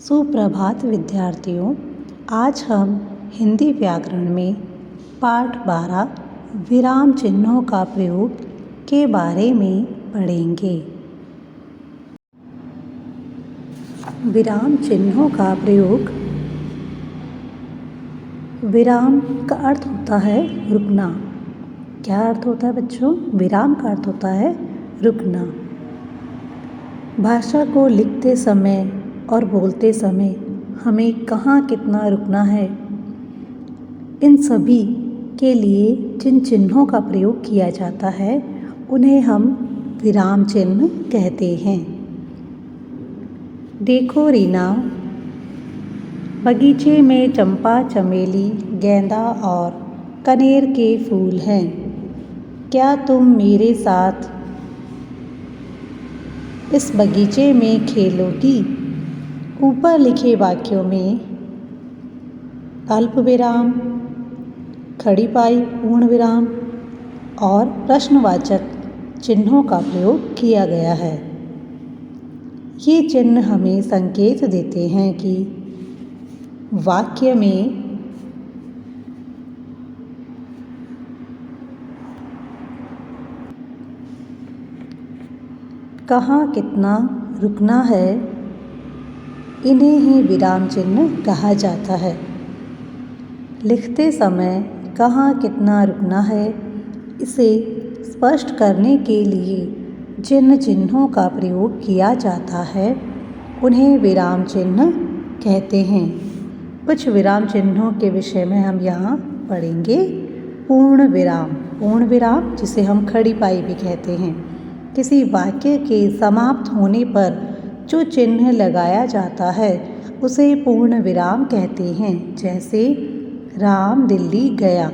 सुप्रभात विद्यार्थियों, आज हम हिंदी व्याकरण में पाठ 12 विराम चिन्हों का प्रयोग के बारे में पढ़ेंगे। विराम चिन्हों का प्रयोग। विराम का अर्थ होता है रुकना। क्या अर्थ होता है बच्चों? विराम का अर्थ होता है रुकना। भाषा को लिखते समय और बोलते समय हमें कहाँ कितना रुकना है, इन सभी के लिए जिन चिन्हों का प्रयोग किया जाता है उन्हें हम विराम चिन्ह कहते हैं। देखो रीना, बगीचे में चंपा, चमेली, गेंदा और कनेर के फूल हैं। क्या तुम मेरे साथ इस बगीचे में खेलोगी? ऊपर लिखे वाक्यों में अल्प विराम, खड़ी पाई पूर्ण विराम और प्रश्नवाचक चिन्हों का प्रयोग किया गया है। ये चिन्ह हमें संकेत देते हैं कि वाक्य में कहाँ कितना रुकना है। इन्हें ही विराम चिन्ह कहा जाता है। लिखते समय कहाँ कितना रुकना है, इसे स्पष्ट करने के लिए जिन चिन्हों का प्रयोग किया जाता है उन्हें विराम चिन्ह कहते हैं। कुछ विराम चिन्हों के विषय में हम यहाँ पढ़ेंगे। पूर्ण विराम। पूर्ण विराम जिसे हम खड़ी पाई भी कहते हैं। किसी वाक्य के समाप्त होने पर जो चिन्ह लगाया जाता है उसे पूर्ण विराम कहते हैं। जैसे राम दिल्ली गया।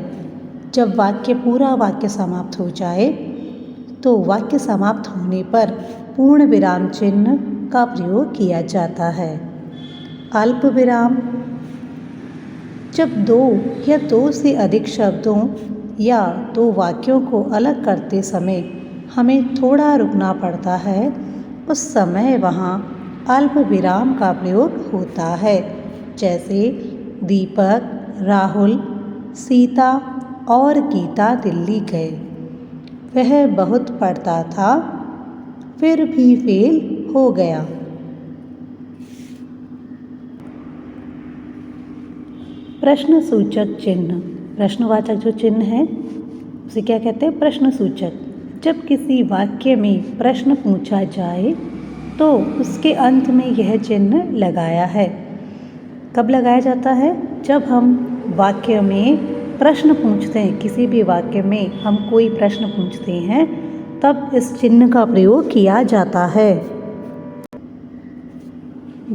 जब पूरा वाक्य समाप्त हो जाए तो वाक्य समाप्त होने पर पूर्ण विराम चिन्ह का प्रयोग किया जाता है। अल्प विराम। जब दो या दो से अधिक शब्दों या दो वाक्यों को अलग करते समय हमें थोड़ा रुकना पड़ता है, उस समय वहाँ अल्प विराम का प्रयोग होता है। जैसे दीपक, राहुल, सीता और गीता दिल्ली गए। वह बहुत पढ़ता था, फिर भी फेल हो गया। प्रश्नसूचक चिन्ह। प्रश्नवाचक जो चिन्ह है उसे क्या कहते हैं? प्रश्नसूचक। जब किसी वाक्य में प्रश्न पूछा जाए तो उसके अंत में यह चिन्ह लगाया है। कब लगाया जाता है? जब हम वाक्य में प्रश्न पूछते हैं, किसी भी वाक्य में हम कोई प्रश्न पूछते हैं तब इस चिन्ह का प्रयोग किया जाता है।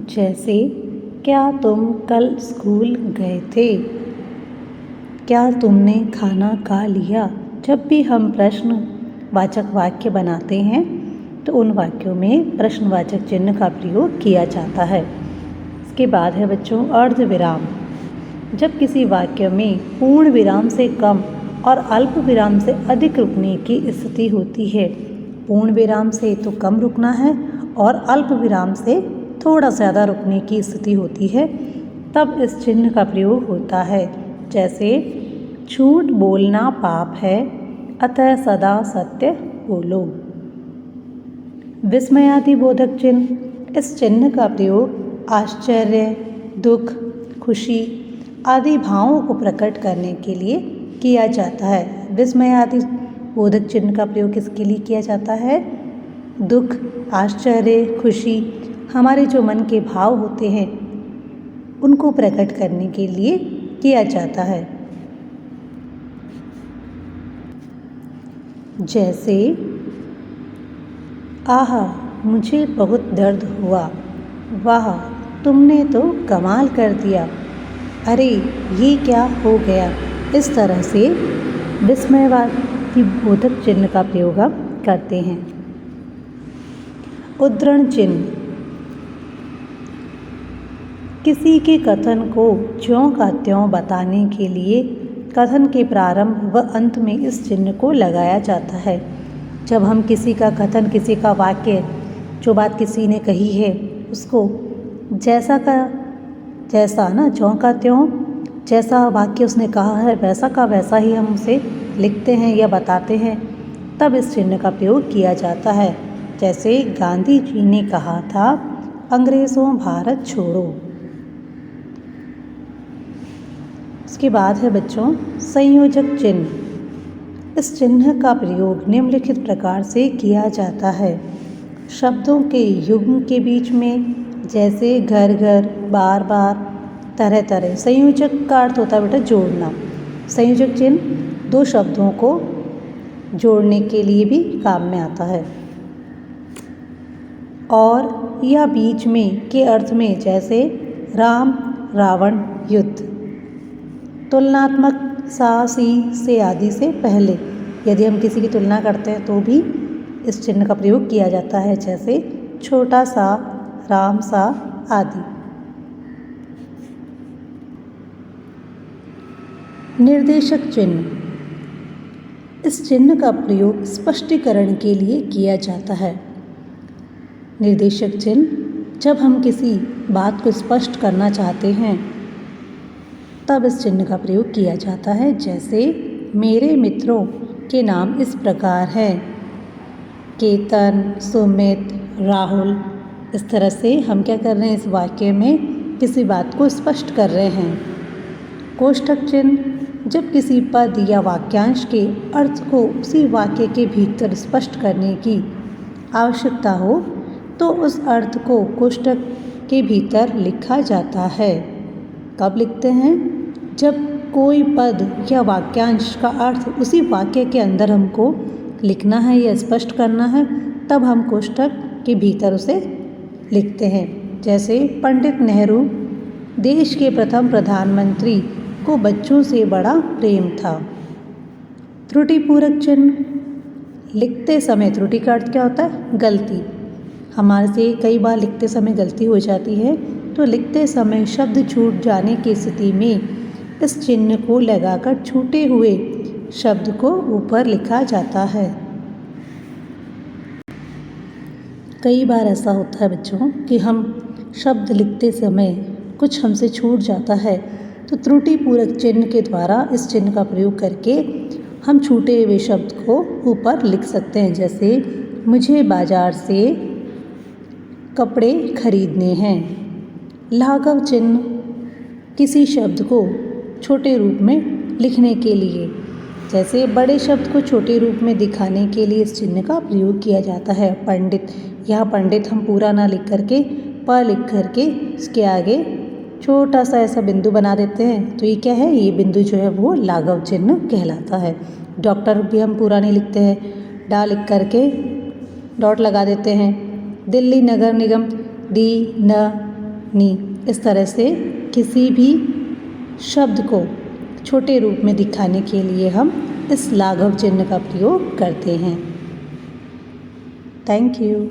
जैसे क्या तुम कल स्कूल गए थे? क्या तुमने खाना खा लिया? जब भी हम प्रश्नवाचक वाक्य बनाते हैं तो उन वाक्यों में प्रश्नवाचक चिन्ह का प्रयोग किया जाता है। इसके बाद है बच्चों अर्ध विराम। जब किसी वाक्य में पूर्ण विराम से कम और अल्प विराम से अधिक रुकने की स्थिति होती है। पूर्ण विराम से तो कम रुकना है और अल्प विराम से थोड़ा ज़्यादा रुकने की स्थिति होती है, तब इस चिन्ह का प्रयोग होता है। जैसे झूठ बोलना पाप है, अतः सदा सत्य बोलो। विस्मयादिबोधक चिन्ह। इस चिन्ह का प्रयोग आश्चर्य, दुख, खुशी आदि भावों को प्रकट करने के लिए किया जाता है। विस्मयादिबोधक चिन्ह का प्रयोग किसके लिए किया जाता है? दुख, आश्चर्य, खुशी, हमारे जो मन के भाव होते हैं उनको प्रकट करने के लिए किया जाता है। जैसे आहा, मुझे बहुत दर्द हुआ। वाह, तुमने तो कमाल कर दिया। अरे ये क्या हो गया? इस तरह से विस्मयवादिबोधक चिन्ह का प्रयोग हम करते हैं। उद्धरण चिन्ह। किसी के कथन को ज्यों का त्यों बताने के लिए कथन के प्रारंभ व अंत में इस चिन्ह को लगाया जाता है। जब हम किसी का कथन, किसी का वाक्य, जो बात किसी ने कही है उसको जैसा का जैसा ना, ज्यों का त्यों, जैसा वाक्य उसने कहा है वैसा का वैसा ही हम उसे लिखते हैं या बताते हैं, तब इस चिन्ह का प्रयोग किया जाता है। जैसे गांधी जी ने कहा था, अंग्रेज़ों भारत छोड़ो। इसके बाद है बच्चों संयोजक चिन्ह। इस चिन्ह का प्रयोग निम्नलिखित प्रकार से किया जाता है। शब्दों के युग्म के बीच में, जैसे घर घर, बार बार, तरह तरह। संयोजक का अर्थ होता है बेटा जोड़ना। संयोजक चिन्ह दो शब्दों को जोड़ने के लिए भी काम में आता है। और या बीच में के अर्थ में, जैसे राम रावण युद्ध। तुलनात्मक सा सी से आदि से पहले यदि हम किसी की तुलना करते हैं तो भी इस चिन्ह का प्रयोग किया जाता है, जैसे छोटा सा, राम सा आदि। निर्देशक चिन्ह। इस चिन्ह का प्रयोग स्पष्टीकरण के लिए किया जाता है। निर्देशक चिन्ह जब हम किसी बात को स्पष्ट करना चाहते हैं तब इस चिन्ह का प्रयोग किया जाता है, जैसे मेरे मित्रों के नाम इस प्रकार हैं, केतन, सुमित, राहुल। इस तरह से हम क्या कर रहे हैं, इस वाक्य में किसी बात को स्पष्ट कर रहे हैं। कोष्ठक चिन्ह जब किसी पद या वाक्यांश के अर्थ को उसी वाक्य के भीतर स्पष्ट करने की आवश्यकता हो तो उस अर्थ को कोष्ठक के भीतर लिखा जाता है। कब लिखते हैं? जब कोई पद या वाक्यांश का अर्थ उसी वाक्य के अंदर हमको लिखना है या स्पष्ट करना है, तब हम कोष्ठक के भीतर उसे लिखते हैं। जैसे पंडित नेहरू देश के प्रथम प्रधानमंत्री को बच्चों से बड़ा प्रेम था। त्रुटिपूरक चिन्ह। लिखते समय त्रुटि का अर्थ क्या होता है? गलती। हमारे से कई बार लिखते समय गलती हो जाती है, तो लिखते समय शब्द छूट जाने की स्थिति में इस चिन्ह को लगाकर छूटे हुए शब्द को ऊपर लिखा जाता है। कई बार ऐसा होता है बच्चों कि हम शब्द लिखते समय कुछ हमसे छूट जाता है, तो त्रुटिपूरक चिन्ह के द्वारा इस चिन्ह का प्रयोग करके हम छूटे हुए शब्द को ऊपर लिख सकते हैं। जैसे मुझे बाजार से कपड़े खरीदने हैं। लाघव चिन्ह किसी शब्द को छोटे रूप में लिखने के लिए, जैसे बड़े शब्द को छोटे रूप में दिखाने के लिए इस चिन्ह का प्रयोग किया जाता है। पंडित, यहाँ पंडित हम पूरा ना लिख करके प लिख करके इसके आगे छोटा सा ऐसा बिंदु बना देते हैं, तो ये क्या है? ये बिंदु जो है वो लाघव चिन्ह कहलाता है। डॉक्टर भी हम पूरा नहीं लिखते हैं, डा लिख करके डॉट लगा देते हैं। दिल्ली नगर निगम डी न नी। इस तरह से किसी भी शब्द को छोटे रूप में दिखाने के लिए हम इस लाघव चिन्ह का प्रयोग करते हैं। Thank you.